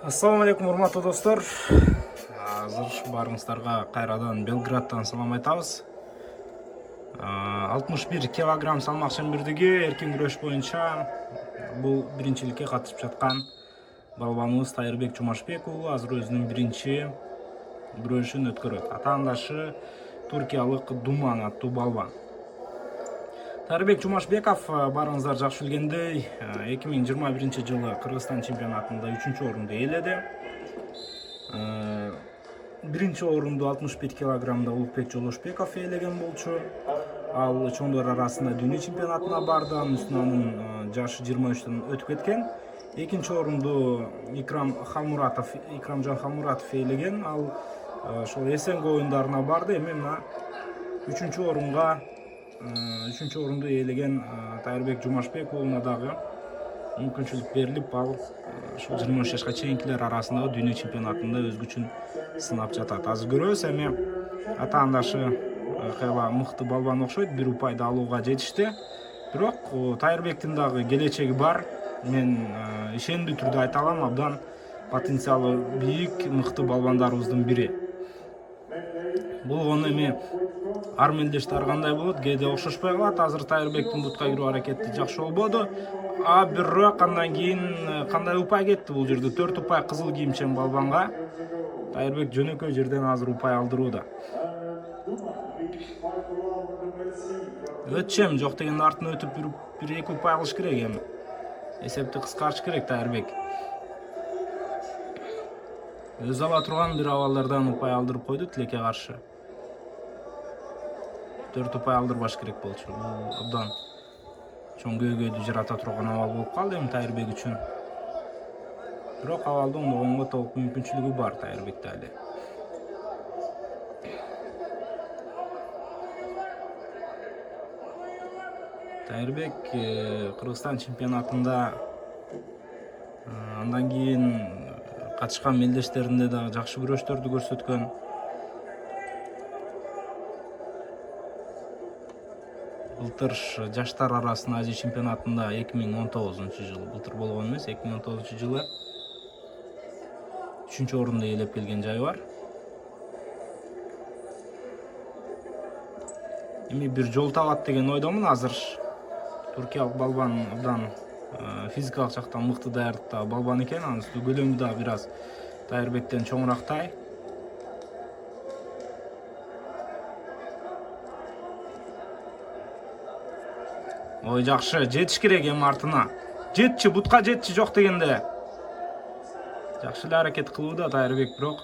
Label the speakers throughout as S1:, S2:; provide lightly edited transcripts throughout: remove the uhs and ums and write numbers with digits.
S1: Ассаламу алейкум, урматтуу достор. Азыр барыңыздарга кайрадан Белградтан салам айтабыз. 61 килограмм салмак чембирдиги эркин күрөш боюнча бул биринчиликке катышып жаткан балбаныбыз Тайырбек Жумашбек уулу азыр өзүнүн биринчи күрөшүн өткөрөт. Атаандашы туркиялык Думан аттуу балбан. Тайырбек Жумашбеков барыңыздар жакшы билгендей 2021 жылы Кыргызстан чемпионатында 3-чү орунду ээледи. Биринчи орунду 61 килограммда Улукбек Жолошбеков ээлеген болчу. Ал чоңдор арасында дүйнө чемпионатына барды, анын үстүнө анын жашы 23төн өтүп кеткен. Экинчи орунду Икрамжан Халмуратов ээлеген. Ал ошол СНГ оюндарына барды. Эми мына 3-чү орунду ээлеген Тайырбек Жумашбек уулуна дагы мүмкүнчүлүк берилип, ал ошол 23 жашка чейинкилер арасындагы дүйнө чемпионатында өз күчүн сынап жатат. Азыр көрөбүз, эми атаандашы кайла мыкты балбан окшойт, бир упайды алууга жетишти. Бирок Тайырбектин дагы келечеги бар. Мен ишендүү түрдө айта алам, абдан потенциалы бийик, мыкты балбандарыбыздын бири. Болгону эми ар мелдештер кандай болот, кээде окшошпой калат. Азыр Тайырбектин бутка кирүү аракети жакшы болбоду. Бирок андан кийин кандай упай кетти бул жерде? 4 упай кызыл кийимчен балбанга. Тайырбек жөнөкөй жерден азыр упай алдырууда. Өтчем жок дегенде артына өтүп бир 2 упай алыш керек эми. Эсепти кыскартыш керек Тайырбек. Өз ала турган бир абалдардан упай алдырып койду Тилекке каршы. 4 упай алдырбаш керек болчу. Бул абдан чоң көйгөйдү жарата турган абал болуп калды эми Тайырбек үчүн. Бирок абалды оңдогонго толук мүмкүнчүлүгү бар Тайырбекте эле. Тайырбек Кыргызстан чемпионатында андан кийин катышкан мелдештеринде дагы жакшы күрөштөрдү көрсөткөн. Былтыр жаштар арасында Азия чемпионатында 2019 жылы, былтыр болгон эмес, 2019 жылы 3-чү орунду ээлеп келген жайы бар. Эми бир жол табат деген ойдомун. Азыр туркиялык балбан абдан физикалык жактан мыкты даярдыкта балбан экен. Анын үстүнө көлөмү да бир аз Тайырбектен чоңурактай. Ой, жакшы, жетиш керек эми артына. Жетчи, бутка жетчи жок дегенде. Жакшы эле аракет кылууда Тайырбек, бирок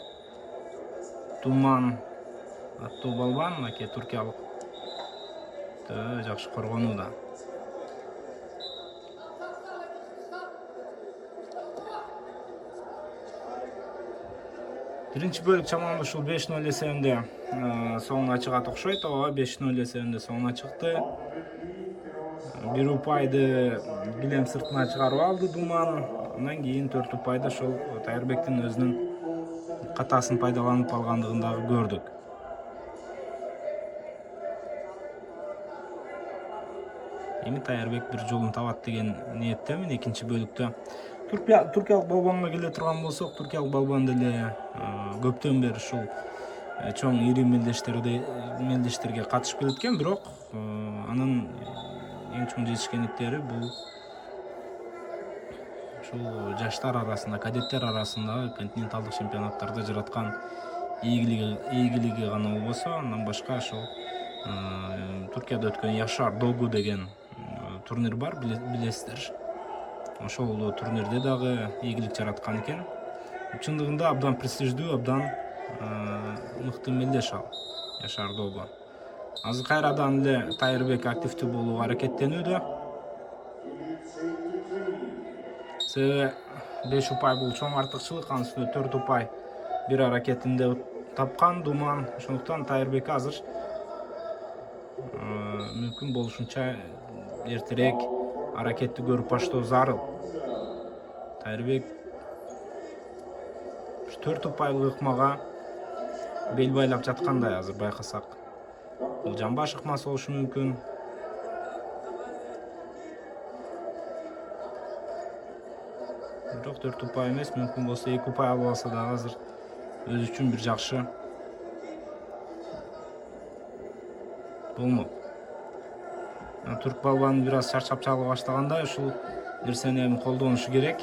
S1: Думан аттуу балбан аке туркиялык жакшы коргонууда. Биринчи бөлүк чамалуу ушул 5-0 эсебинде соңуна чыгат окшойт. 5-0 эсебинде соңуна чыкты. Бир упайды билем сыртына чыгарып алды Думан. Андан кийин 4 упайды ошол Тайырбектин өзүнүн катасын пайдаланып алгандыгын дагы көрдүк. Эми Тайырбек бир жолун табат деген ниеттемин экинчи бөлүктө. Туркиялык балбанга келе турган болсок, туркиялык балбан деле көптөн бери ушул чоң ири мелдештерге катышып келеткен, бирок анын эң чоң жетишкендиктери бул ушул жаштар арасында, кадеттер арасында континенталдык чемпионаттарда жараткан ийгилиги гана болбосо, андан башка ошол Туркияда өткөн Яшар Догу деген турнир бар, билесиздер. Ошол турнирде дагы ийгилик жараткан экен. Чындыгында абдан престиждүү, абдан мыкты мелдеш ал Яшар Догу. Азыр кайрадан эле Тайырбек активдүү болууга аракеттенүүдө. Себеби 5 упай бул чоң артыкчылык, анын үстүнө 4 упай бир аракетинде тапкан Думан. Ошондуктан Тайырбек азыр мүмкүн болушунча эртерээк аракетти көрүп баштоо зарыл. Тайырбек 4 упайлык ыкмага бел байлап жаткандай азыр байкасак. Бул жамбаш ыкмасы болушу мүмкүн. Бирок 4 упай эмес, мүмкүн болсо 2 упай алып алса да азыр өзү үчүн бир жакшы болмок. Түрк балбаны бир аз чарчап чала баштагандай, ушул нерсени эми колдонушу керек.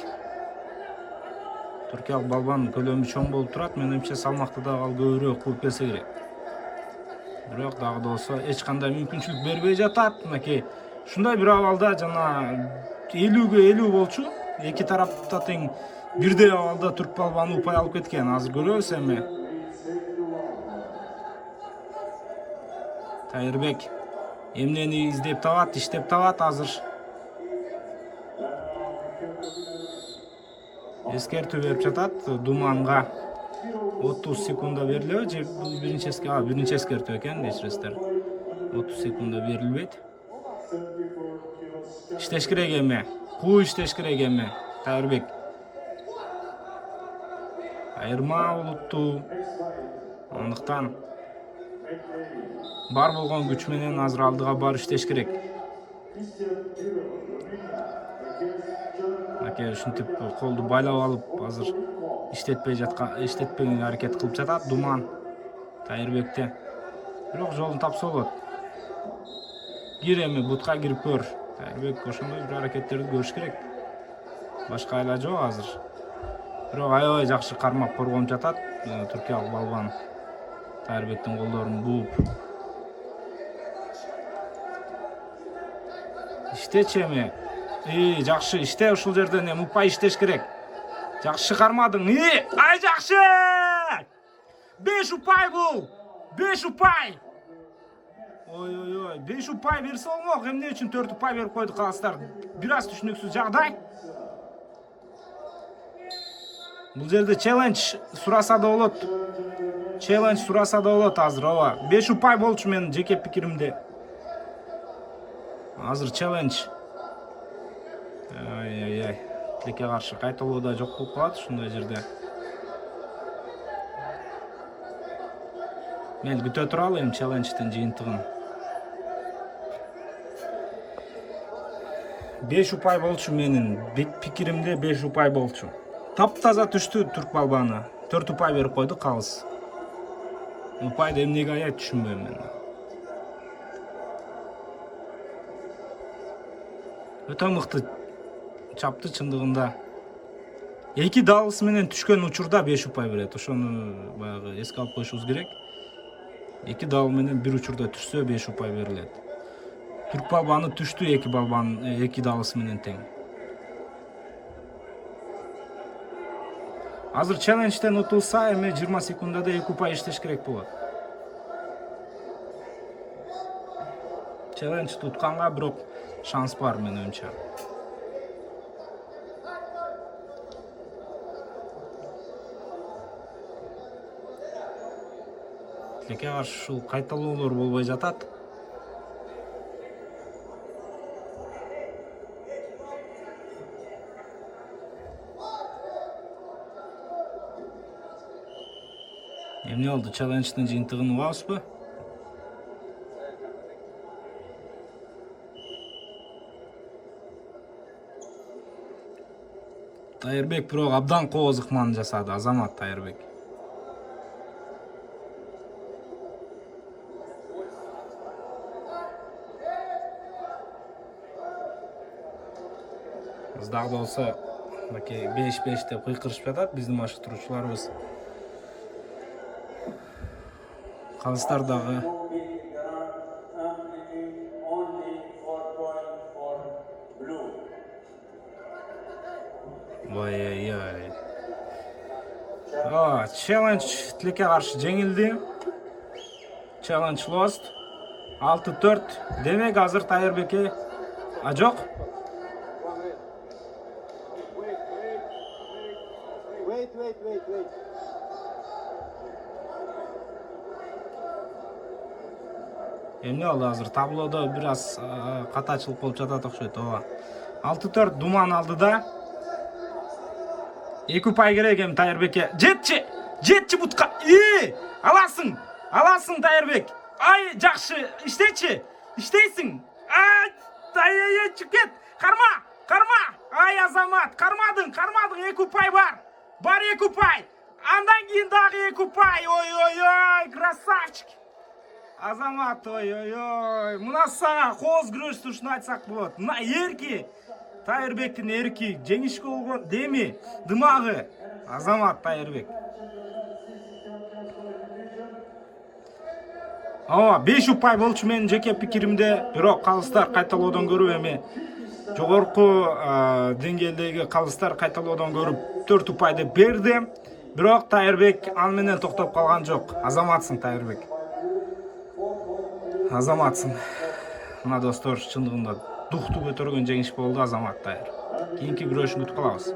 S1: Түркиялык балбан көлөмү чоң болуп турат, менимче салмакты дагы ал көбүрөөк кууп келсе керек. Бирок дагы да болсо эч кандай мүмкүнчүлүк бербей жатат. Мынакей ушундай бир абалда жана 50-ге 50 болчу. Эки тарапта тең бирдей абалда түрк балбаны упай алып кеткен. Азыр көрөбүз эми. Тайырбек эмнени издеп табат, иштеп табат азыр. Эскертүү берип жатат Думанга. 30 секунда берилеби же бул биринчи эскертүү экен, кечиресиздер. 30 секунда берилбейт. İşteş керек эми. Куу иштеш керек эми. Тайырбек. Айырма болупту. Андыктан бар болгон күч менен азыр алдыга бар иштеш керек. Мынакей ушинтип колду байлап алып азыр иштетпеген аракет кылып жатат Думан Тайырбекте. Бирок жолун тапса болот. Гир эми бутка кирип көр. Тайырбек ошондой бир аракеттерди көрүш керек. Башка айла жок азыр. Бирок аябай жакшы кармап коргонуп жатат түркиялык балбан. Тайырбектин колдорун бууп. Иштечи эми. Жакшы иште, ушул жерден эми упай иштеш керек. Жакшы кармадың. Ай жакшы! 5 упай бул. 5 упай. Ой, 5 упай берсе болмок. Эмне үчүн 4 упай берип койду каластар? Бир аз түшүнүксүз жагдай. Бул жерде челлендж сураса да болот. Челлендж сураса да болот азыр, ооба. 5 упай болчу менин жеке пикиримде. Азыр челлендж. Ай. Тилекке каршы кайталоо да жок болуп калат ушундай жерде. Мен күтө туралы эми челлендждин жыйынтыгын. 5 упай болчу менин пикиримде 5 упай болчу. Таптаза түштү түрк балбаны. 4 упай берип койду калыс. Упайды эмнеге аят түшүнбөйм мен. Өтө мыкты чапты чындыгында. 2 далыс менен түшкөн учурда 5 упай берет. Ошону баягы эске алып коюшубуз керек. 2 дал менен бир учурда түшсө 5 упай берилет. Түрк балбаны түштү 2 далыс менен тең. Азыр челленджден утулса, эми 20 секундада 2 упай иштеш керек болот. Челлендж тутканга бирок шанс бар менимче. Тилекке каршы ушул кайталоолор болбой жатат. Эмне болду? Челлендждин жыйынтыгын угабызбы? Тайырбек бирок абдан кооз ыкманы жасады, Азамат Тайырбек. Дагы болсо, мынакей 5-5 деп кыйкырышып жатат биздин машыктыруучуларыбыз. Калыстар дагы ой. Челлендж тилекке каршы жеңилди. Челлендж lost. 6-4. Демек азыр Тайырбекке жок. Wait. Эмне болду азыр? Таблодо бир аз катачылык болуп жатат окшойт, ооба. 6-4 Думан алдыда. 2 упай керек эми Тайырбекке. Жетчи бутка. Аласың Тайырбек. Ай, жакшы, иштечи. Иштейсиң. Ай, чыкет. Карма. Ай Азамат, кармадың, 2 ұпай бар. Бар 2 ұпай. Андан кейін дағы 2 ұпай. Ой, красавчик. Азамат, ой. Мына саға қоз күресті үшін айтсақ болады. Мына ерки. Тайырбектің ерки. Жеңішке болған деме. Дымағы. Азамат Тайырбек. 5 ұпай болчу менин жеке пикиримде. Бирок калыстар кайталоодон көрүп эми жогорку деңгээлдеги калыстар кайталоодон көрүп 4 ұпай деп берди. Бирок Тайырбек ал менен токтоп калган жок. Азаматсың Тайырбек. Азаматсың. Мына достор, чындыгында духту көтөргөн жеңиш болду Азамат Тайыр. Кийинки күрөшүн күтүп калабыз.